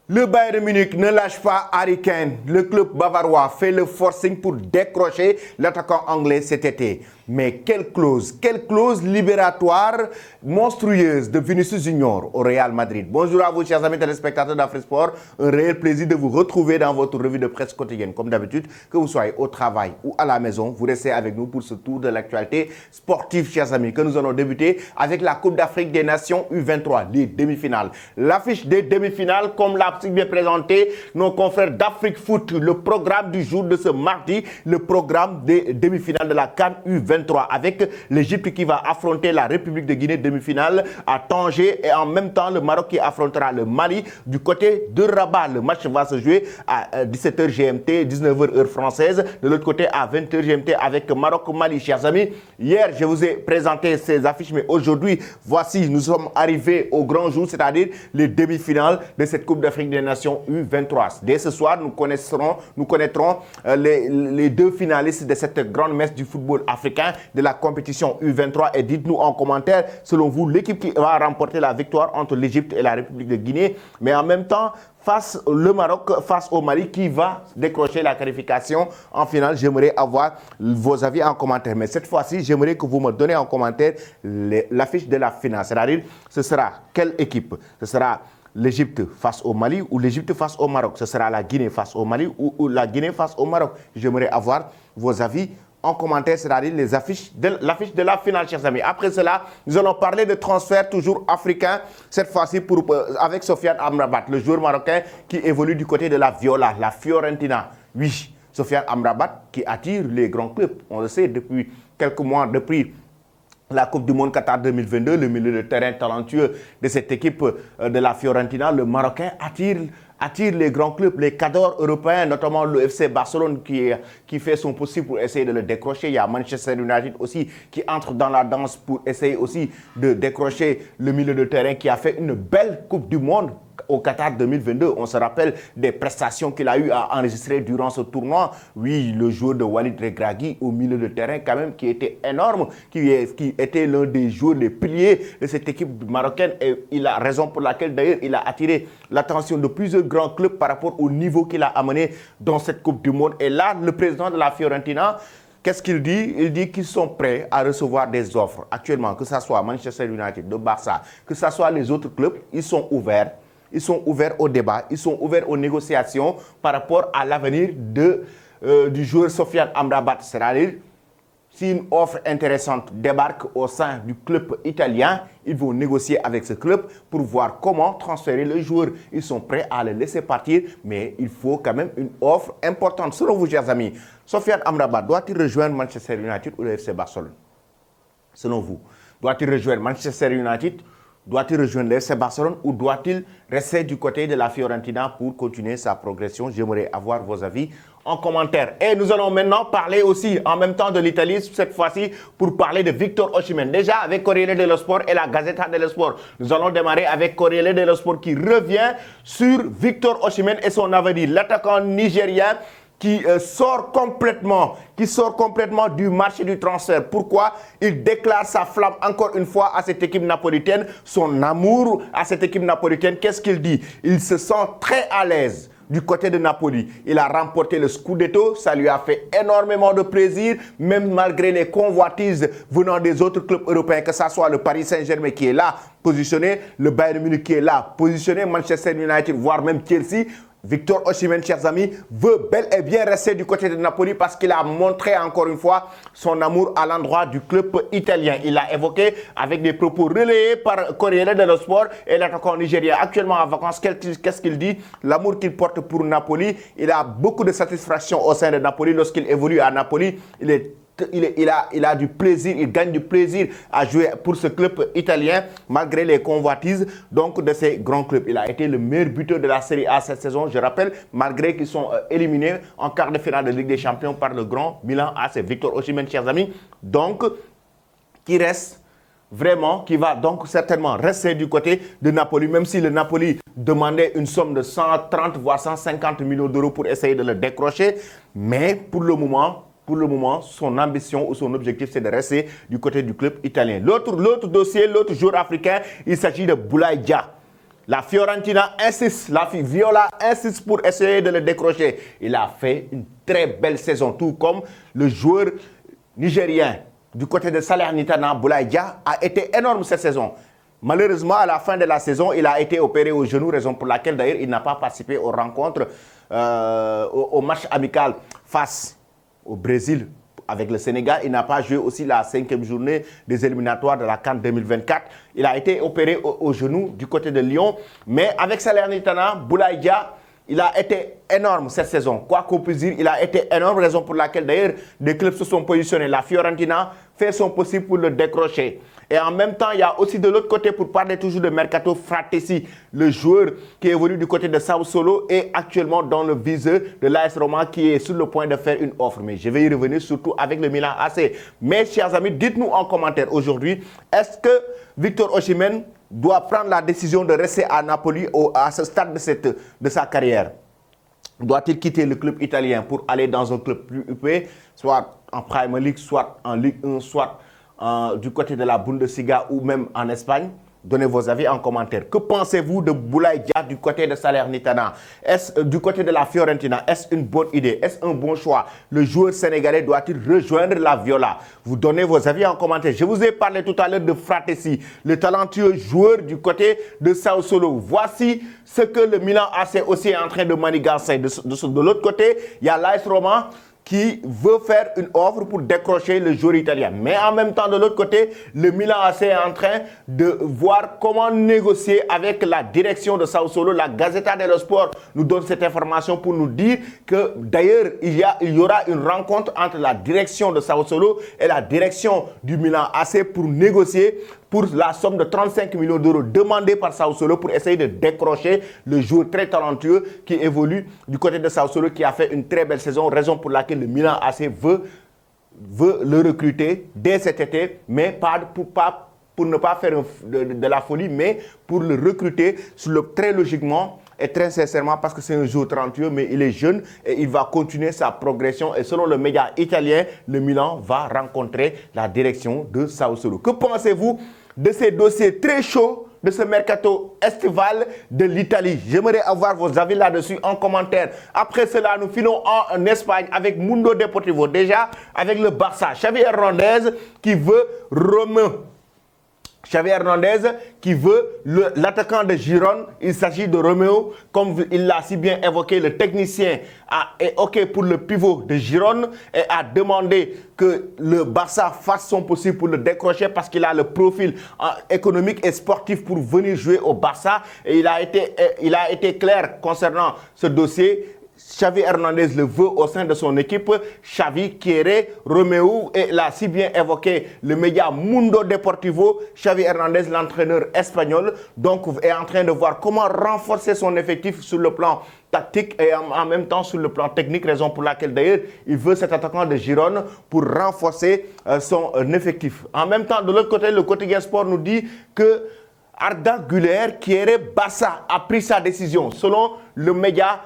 Le Bayern de Munich ne lâche pas Harry Kane. Le club bavarois fait le forcing pour décrocher l'attaquant anglais cet été. Mais quelle clause libératoire monstrueuse de Vinicius Junior au Real Madrid. Bonjour à vous, chers amis téléspectateurs d'Afrique Sport. Un réel plaisir de vous retrouver dans votre revue de presse quotidienne. Comme d'habitude, que vous soyez au travail ou à la maison, vous restez avec nous pour ce tour de l'actualité sportive, chers amis, que nous allons débuter avec la Coupe d'Afrique des Nations U23, les demi-finales. L'affiche des demi-finales, comme l'a bien présenté nos confrères d'Afrique Foot, le programme du jour de ce mardi, le programme des demi-finales de la CAN U23 avec l'Égypte qui va affronter la République de Guinée demi-finale à Tanger et en même temps le Maroc qui affrontera le Mali du côté de Rabat. Le match va se jouer à 17h GMT, 19h heure française, de l'autre côté à 20h GMT avec Maroc-Mali. Chers amis, hier je vous ai présenté ces affiches, mais aujourd'hui, voici, nous sommes arrivés au grand jour, c'est-à-dire les demi-finales de cette Coupe d'Afrique des Nations U23. Dès ce soir, nous connaîtrons les deux finalistes de cette grande messe du football africain de la compétition U23 et dites-nous en commentaire, selon vous, l'équipe qui va remporter la victoire entre l'Égypte et la République de Guinée, mais en même temps, face le Maroc, face au Mali qui va décrocher la qualification en finale. J'aimerais avoir vos avis en commentaire. Mais cette fois-ci, j'aimerais que vous me donnez en commentaire l'affiche de la finale. C'est-à-dire, ce sera quelle équipe? Ce sera l'Égypte face au Mali ou l'Égypte face au Maroc? Ce sera la Guinée face au Mali ou la Guinée face au Maroc? J'aimerais avoir vos avis en commentaire, c'est-à-dire l'affiche de la finale, chers amis. Après cela, nous allons parler de transfert toujours africain, cette fois-ci avec Sofiane Amrabat, le joueur marocain qui évolue du côté de la Viola, la Fiorentina. Oui, Sofiane Amrabat qui attire les grands clubs. On le sait depuis quelques mois, depuis la Coupe du Monde Qatar 2022, le milieu de terrain talentueux de cette équipe de la Fiorentina, le Marocain attire les grands clubs, les cadors européens, notamment le FC Barcelone qui fait son possible pour essayer de le décrocher. Il y a Manchester United aussi qui entre dans la danse pour essayer aussi de décrocher le milieu de terrain qui a fait une belle Coupe du Monde au Qatar 2022. On se rappelle des prestations qu'il a eu à enregistrer durant ce tournoi. Oui, le joueur de Walid Regragui au milieu de terrain quand même qui était énorme, qui était l'un des joueurs les piliers de cette équipe marocaine et il a raison pour laquelle d'ailleurs il a attiré l'attention de plusieurs grands clubs par rapport au niveau qu'il a amené dans cette Coupe du Monde. Et là, le président de la Fiorentina, qu'est-ce qu'il dit? Il dit qu'ils sont prêts à recevoir des offres. Actuellement, que ce soit Manchester United, le Barça, que ce soit les autres clubs, ils sont ouverts. Ils sont ouverts au débat, ils sont ouverts aux négociations par rapport à l'avenir du joueur Sofiane Amrabat. C'est-à-dire, si une offre intéressante débarque au sein du club italien, ils vont négocier avec ce club pour voir comment transférer le joueur. Ils sont prêts à le laisser partir, mais il faut quand même une offre importante. Selon vous, chers amis, Sofiane Amrabat doit-il rejoindre Manchester United ou le FC Barcelone? Selon vous, doit-il rejoindre Manchester United? Doit-il rejoindre le FC Barcelone ou doit-il rester du côté de la Fiorentina pour continuer sa progression? J'aimerais avoir vos avis en commentaire. Et nous allons maintenant parler aussi en même temps de l'Italie, cette fois-ci pour parler de Victor Osimhen. Déjà avec Corriere dello Sport et la Gazzetta dello Sport. Nous allons démarrer avec Corriere dello Sport qui revient sur Victor Osimhen et son avenir. L'attaquant nigérien qui sort complètement du marché du transfert. Pourquoi? Il déclare sa flamme encore une fois à cette équipe napolitaine, son amour à cette équipe napolitaine. Qu'est-ce qu'il dit? Il se sent très à l'aise du côté de Napoli. Il a remporté le Scudetto, ça lui a fait énormément de plaisir, même malgré les convoitises venant des autres clubs européens, que ce soit le Paris Saint-Germain qui est là positionné, le Bayern Munich qui est là positionné, Manchester United, voire même Chelsea. Victor Osimhen, chers amis, veut bel et bien rester du côté de Napoli parce qu'il a montré encore une fois son amour à l'endroit du club italien. Il a évoqué avec des propos relayés par Corriere dello Sport et l'attaquant nigérien actuellement en vacances. Qu'est-ce qu'il dit? L'amour qu'il porte pour Napoli. Il a beaucoup de satisfaction au sein de Napoli. Lorsqu'il évolue à Napoli, il a du plaisir, il gagne du plaisir à jouer pour ce club italien malgré les convoitises donc de ces grands clubs. Il a été le meilleur buteur de la Série A cette saison, je rappelle, malgré qu'ils sont éliminés en quart de finale de Ligue des Champions par le grand Milan AC. Victor Osimhen, chers amis, donc qui va donc certainement rester du côté de Napoli, même si le Napoli demandait une somme de 130 voire 150 millions d'euros pour essayer de le décrocher, mais pour le moment, son ambition ou son objectif, c'est de rester du côté du club italien. L'autre dossier, l'autre joueur africain, il s'agit de Boulaye Dia. La Fiorentina insiste, la Viola insiste pour essayer de le décrocher. Il a fait une très belle saison, tout comme le joueur nigérien du côté de Salernitana, Boulaye Dia, a été énorme cette saison. Malheureusement, à la fin de la saison, il a été opéré au genou, raison pour laquelle d'ailleurs il n'a pas participé aux rencontres, au match amical face au Brésil avec le Sénégal. Il n'a pas joué aussi la 5e journée des éliminatoires de la CAN 2024. Il a été opéré au genou du côté de Lyon. Mais avec Salernitana, Boulaye Dia, il a été énorme cette saison. Quoi qu'on puisse dire, il a été énorme, raison pour laquelle d'ailleurs des clubs se sont positionnés. La Fiorentina fait son possible pour le décrocher. Et en même temps, il y a aussi de l'autre côté, pour parler toujours de Mercato, Fratesi, le joueur qui évolue du côté de Sao Solo et actuellement dans le viseur de l'AS Roma qui est sur le point de faire une offre. Mais je vais y revenir surtout avec le Milan AC. Mais chers amis, dites-nous en commentaire aujourd'hui, est-ce que Victor Osimhen doit prendre la décision de rester à Napoli à ce stade de sa carrière? Doit-il quitter le club italien pour aller dans un club plus huppé, soit en Premier League, soit en Ligue 1, soit du côté de la Bundesliga ou même en Espagne? Donnez vos avis en commentaire. Que pensez-vous de Boulaye Dia du côté de Salernitana? Est-ce du côté de la Fiorentina? Est-ce une bonne idée? Est-ce un bon choix? Le joueur sénégalais doit-il rejoindre la Viola? Vous donnez vos avis en commentaire. Je vous ai parlé tout à l'heure de Fratesi, le talentueux joueur du côté de Sao Solo. Voici ce que le Milan AC aussi est en train de manigancer. De l'autre côté, il y a l'AS Roma qui veut faire une offre pour décrocher le joueur italien. Mais en même temps, de l'autre côté, le Milan AC est en train de voir comment négocier avec la direction de Sao Solo. La Gazzetta dello Sport nous donne cette information pour nous dire que d'ailleurs, il y aura une rencontre entre la direction de Sao Solo et la direction du Milan AC pour négocier pour la somme de 35 millions d'euros demandée par Sao Solo pour essayer de décrocher le joueur très talentueux qui évolue du côté de Sao Solo, qui a fait une très belle saison, raison pour laquelle le Milan AC veut le recruter dès cet été, mais pour ne pas faire de la folie, mais pour le recruter très logiquement et très sincèrement, parce que c'est un joueur talentueux, mais il est jeune et il va continuer sa progression. Et selon le média italien, le Milan va rencontrer la direction de Sao Solo. Que pensez-vous de ces dossiers très chauds de ce mercato estival de l'Italie? J'aimerais avoir vos avis là-dessus en commentaire. Après cela, nous filons en Espagne avec Mundo Deportivo. Déjà, avec le Barça. Xavi Hernandez qui veut Xavi Hernandez qui veut l'attaquant de Girone. Il s'agit de Romeo, comme il l'a si bien évoqué. Le technicien est OK pour le pivot de Girone et a demandé que le Barça fasse son possible pour le décrocher parce qu'il a le profil économique et sportif pour venir jouer au Barça. Et il a été clair concernant ce dossier. Xavi Hernandez le veut au sein de son équipe. Xavi quiere Romeo et l'a si bien évoqué le média Mundo Deportivo. Xavi Hernandez, l'entraîneur espagnol, donc est en train de voir comment renforcer son effectif sur le plan tactique et en même temps sur le plan technique, raison pour laquelle d'ailleurs il veut cet attaquant de Girone pour renforcer son effectif. En même temps, de l'autre côté, le quotidien Sport nous dit que Arda Güler, quiere Barça, a pris sa décision. Selon le média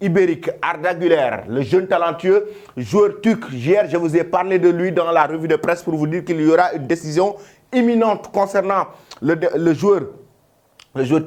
ibérique, Arda Güler, le jeune talentueux joueur turc. Hier, je vous ai parlé de lui dans la revue de presse pour vous dire qu'il y aura une décision imminente concernant le joueur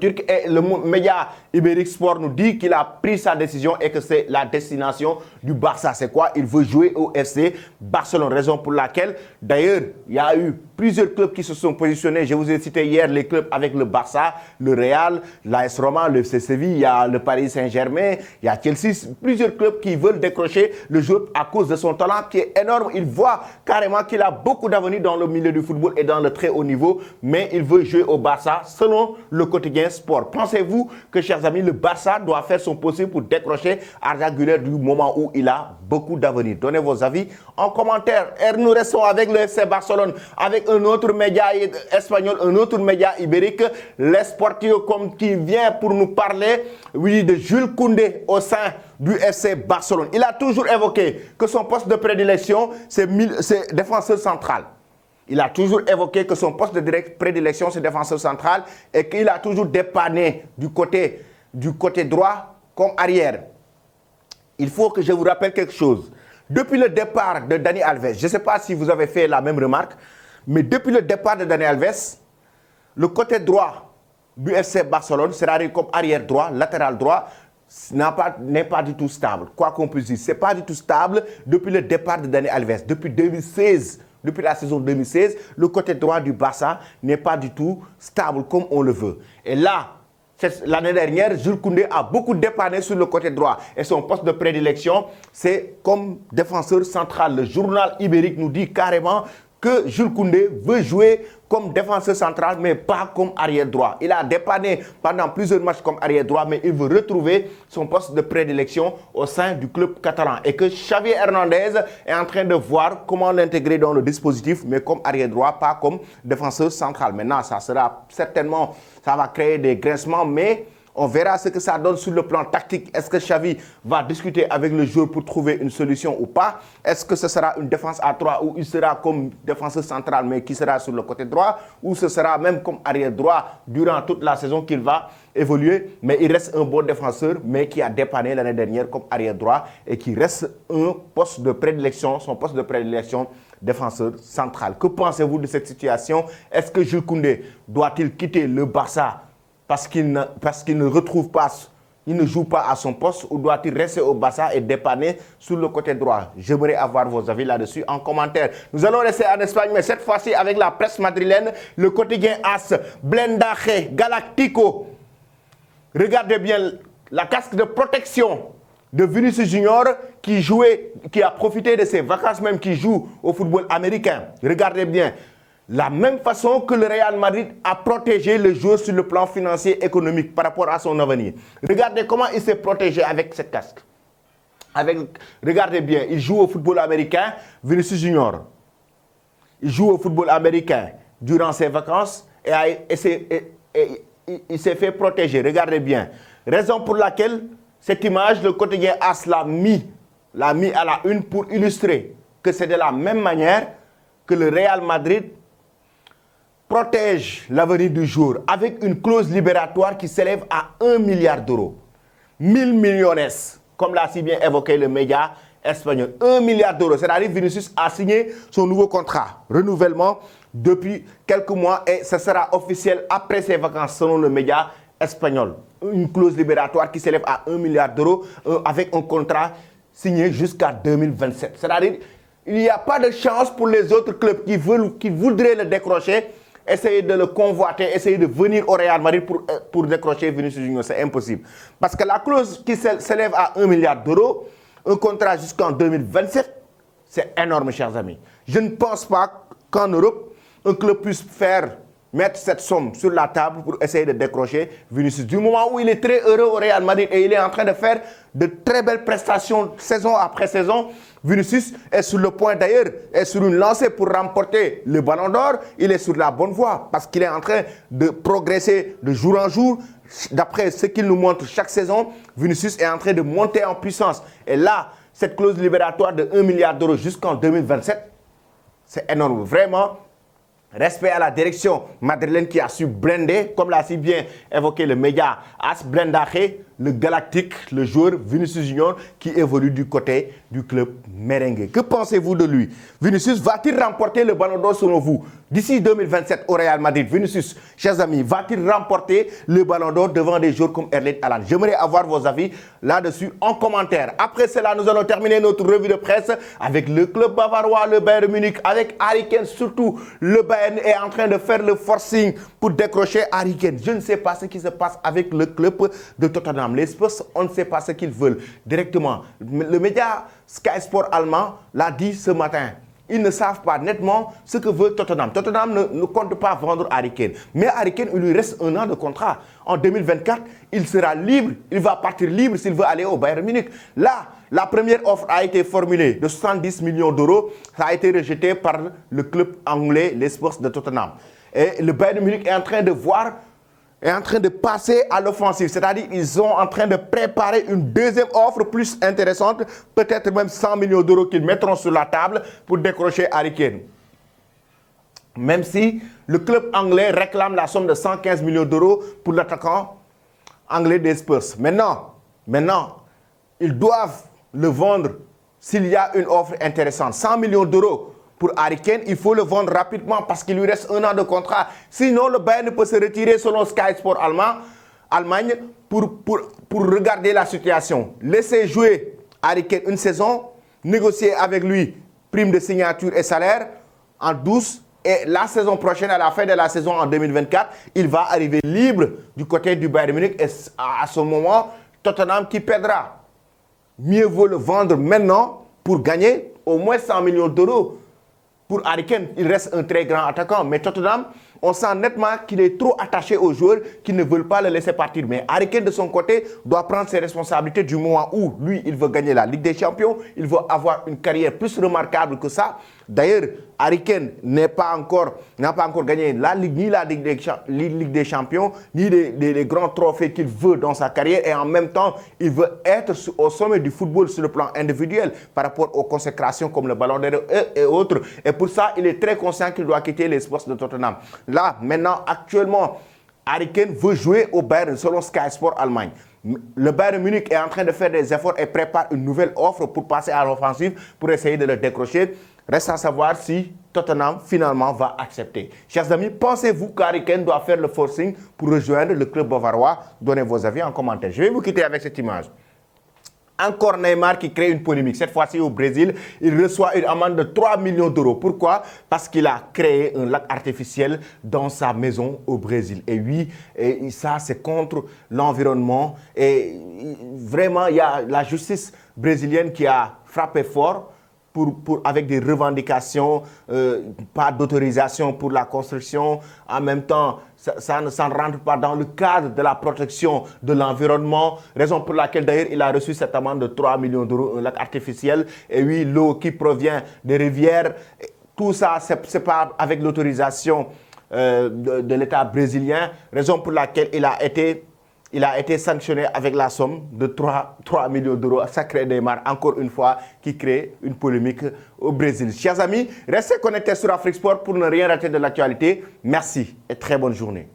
turc, et le média Ibérique Sport nous dit qu'il a pris sa décision et que c'est la destination du Barça. C'est quoi? Il veut jouer au FC Barcelone, raison pour laquelle d'ailleurs il y a eu plusieurs clubs qui se sont positionnés. Je vous ai cité hier les clubs avec le Barça, le Real, l'AS Roma, le FC Séville, il y a le Paris Saint-Germain, il y a Chelsea, plusieurs clubs qui veulent décrocher le joueur à cause de son talent qui est énorme. Il voit carrément qu'il a beaucoup d'avenir dans le milieu du football et dans le très haut niveau, mais il veut jouer au Barça selon le quotidien Sport. Pensez-vous que, chers amis, le Barça doit faire son possible pour décrocher Arda Güler du moment où il a beaucoup d'avenir? Donnez vos avis en commentaire. Et nous restons avec le FC Barcelone, avec un autre média espagnol, un autre média ibérique, l'Esportivo, qui vient pour nous parler, oui, de Jules Koundé au sein du FC Barcelone. Il a toujours évoqué que son poste de prédilection, c'est défenseur central. Il a toujours évoqué que son poste de prédilection, c'est défenseur central et qu'il a toujours dépanné du côté droit comme arrière. Il faut que je vous rappelle quelque chose. Depuis le départ de Dani Alves, je ne sais pas si vous avez fait la même remarque, mais depuis le départ de Dani Alves, le côté droit du FC Barcelone, c'est-à-dire comme arrière droit, latéral droit, n'est pas du tout stable. Quoi qu'on puisse dire, ce n'est pas du tout stable depuis le départ de Dani Alves. Depuis 2016, depuis la saison 2016, le côté droit du Barça n'est pas du tout stable comme on le veut. Et là, l'année dernière, Jules Koundé a beaucoup dépanné sur le côté droit. Et son poste de prédilection, c'est comme défenseur central. Le journal Ibérique nous dit carrément que Jules Koundé veut jouer comme défenseur central, mais pas comme arrière droit. Il a dépanné pendant plusieurs matchs comme arrière droit, mais il veut retrouver son poste de prédilection au sein du club catalan. Et que Xavi Hernandez est en train de voir comment l'intégrer dans le dispositif, mais comme arrière droit, pas comme défenseur central. Maintenant, ça sera certainement, ça va créer des grincements, mais on verra ce que ça donne sur le plan tactique. Est-ce que Xavi va discuter avec le joueur pour trouver une solution ou pas? Est-ce que ce sera une défense à 3 ou il sera comme défenseur central mais qui sera sur le côté droit? Ou ce sera même comme arrière droit durant toute la saison qu'il va évoluer? Mais il reste un bon défenseur mais qui a dépanné l'année dernière comme arrière droit et qui reste un poste de prédilection, son poste de prédilection défenseur central. Que pensez-vous de cette situation? Est-ce que Jules Koundé doit-il quitter le Barça parce qu'il ne retrouve pas, il ne joue pas à son poste, ou doit-il rester au Barça et dépanner sur le côté droit? J'aimerais avoir vos avis là-dessus en commentaire. Nous allons rester en Espagne, mais cette fois-ci avec la presse madrilène, le quotidien AS, Blendaje, Galactico. Regardez bien la casque de protection de Vinicius Junior qui a profité de ses vacances même, qui joue au football américain. Regardez bien. La même façon que le Real Madrid a protégé le joueur sur le plan financier et économique par rapport à son avenir. Regardez comment il s'est protégé avec cette casque. Regardez bien, il joue au football américain, Vinicius Junior. Il joue au football américain durant ses vacances et il s'est fait protéger. Regardez bien. Raison pour laquelle cette image, le quotidien AS l'a mis à la une pour illustrer que c'est de la même manière que le Real Madrid protège l'avenir du joueur avec une clause libératoire qui s'élève à 1 milliard d'euros. 1000 millones, comme l'a si bien évoqué le média espagnol. 1 milliard d'euros. C'est-à-dire que Vinicius a signé son nouveau contrat, renouvellement, depuis quelques mois et ce sera officiel après ses vacances selon le média espagnol. Une clause libératoire qui s'élève à 1 milliard d'euros avec un contrat signé jusqu'à 2027. C'est-à-dire qu'il n'y a pas de chance pour les autres clubs qui voudraient le décrocher, essayer de le convoiter, essayer de venir au Real Madrid pour décrocher Vinicius Junior. C'est impossible. Parce que la clause qui s'élève à 1 milliard d'euros, un contrat jusqu'en 2027, c'est énorme, chers amis. Je ne pense pas qu'en Europe, un club puisse mettre cette somme sur la table pour essayer de décrocher Vinicius. Du moment où il est très heureux au Real Madrid et il est en train de faire de très belles prestations saison après saison, Vinicius est sur le point d'ailleurs, est sur une lancée pour remporter le Ballon d'Or. Il est sur la bonne voie parce qu'il est en train de progresser de jour en jour. D'après ce qu'il nous montre chaque saison, Vinicius est en train de monter en puissance. Et là, cette clause libératoire de 1 milliard d'euros jusqu'en 2027, c'est énorme. Vraiment, respect à la direction madrilène qui a su blender, comme l'a si bien évoqué le média AS, Blendaje, le galactique, le joueur Vinicius Junior qui évolue du côté du club merengue. Que pensez-vous de lui? Vinicius va-t-il remporter le Ballon d'Or selon vous? D'ici 2027 au Real Madrid, Vinicius, chers amis, va-t-il remporter le Ballon d'Or devant des joueurs comme Erling Haaland? J'aimerais avoir vos avis là-dessus en commentaire. Après cela, nous allons terminer notre revue de presse avec le club bavarois, le Bayern Munich, avec Harry Kane. Surtout, le Bayern est en train de faire le forcing pour décrocher Harry Kane. Je ne sais pas ce qui se passe avec le club de Tottenham. Les Spurs, on ne sait pas ce qu'ils veulent directement. Le média Sky Sport allemand l'a dit ce matin. Ils ne savent pas nettement ce que veut Tottenham. Tottenham ne compte pas vendre Harry Kane. Mais Harry Kane, il lui reste 1 an de contrat. En 2024, il sera libre. Il va partir libre s'il veut aller au Bayern Munich. Là, la première offre a été formulée de 70 millions d'euros. Ça a été rejeté par le club anglais, les Spurs de Tottenham. Et le Bayern Munich est en train de est en train de passer à l'offensive. C'est-à-dire qu'ils sont en train de préparer une deuxième offre plus intéressante, peut-être même 100 millions d'euros qu'ils mettront sur la table pour décrocher Harry Kane. Même si le club anglais réclame la somme de 115 millions d'euros pour l'attaquant anglais des Spurs. Maintenant, ils doivent le vendre s'il y a une offre intéressante. 100 millions d'euros pour Harry Kane, il faut le vendre rapidement parce qu'il lui reste 1 an de contrat. Sinon, le Bayern peut se retirer selon Sky Sport Allemagne pour regarder la situation. Laisser jouer Harry Kane une saison, négocier avec lui prime de signature et salaire en douce. Et la saison prochaine, à la fin de la saison en 2024, il va arriver libre du côté du Bayern Munich. Et à ce moment, Tottenham qui perdra. Mieux vaut le vendre maintenant pour gagner au moins 100 millions d'euros. Pour Harry Kane, il reste un très grand attaquant. Mais Tottenham, on sent nettement qu'il est trop attaché aux joueurs qui ne veulent pas le laisser partir. Mais Harry Kane, de son côté, doit prendre ses responsabilités du moment où, lui, il veut gagner la Ligue des Champions. Il veut avoir une carrière plus remarquable que ça. D'ailleurs, Harry Kane n'a pas encore gagné ni la Ligue des Champions, ni les grands trophées qu'il veut dans sa carrière. Et en même temps, il veut être au sommet du football sur le plan individuel par rapport aux consécrations comme le Ballon d'Or et autres. Et pour ça, il est très conscient qu'il doit quitter les Spurs de Tottenham. Là, maintenant, actuellement, Harry Kane veut jouer au Bayern selon Sky Sport Allemagne. Le Bayern Munich est en train de faire des efforts et prépare une nouvelle offre pour passer à l'offensive pour essayer de le décrocher. Reste à savoir si Tottenham finalement va accepter. Chers amis, pensez-vous qu'Harry Kane doit faire le forcing pour rejoindre le club bavarois? Donnez vos avis en commentaire. Je vais vous quitter avec cette image. Encore Neymar qui crée une polémique. Cette fois-ci au Brésil, il reçoit une amende de 3 millions d'euros. Pourquoi? Parce qu'il a créé un lac artificiel dans sa maison au Brésil. Et oui, et ça c'est contre l'environnement. Et vraiment, il y a la justice brésilienne qui a frappé fort. Avec des revendications, pas d'autorisation pour la construction. En même temps, ça ne rentre pas dans le cadre de la protection de l'environnement. Raison pour laquelle d'ailleurs il a reçu cette amende de 3 millions d'euros, un lac artificiel. Et oui, l'eau qui provient des rivières, tout ça, c'est pas avec l'autorisation de l'État brésilien. Raison pour laquelle il a été sanctionné avec la somme de 3 millions d'euros. Sacré Neymar, encore une fois, qui crée une polémique au Brésil. Chers amis, restez connectés sur Afrique Sport pour ne rien rater de l'actualité. Merci et très bonne journée.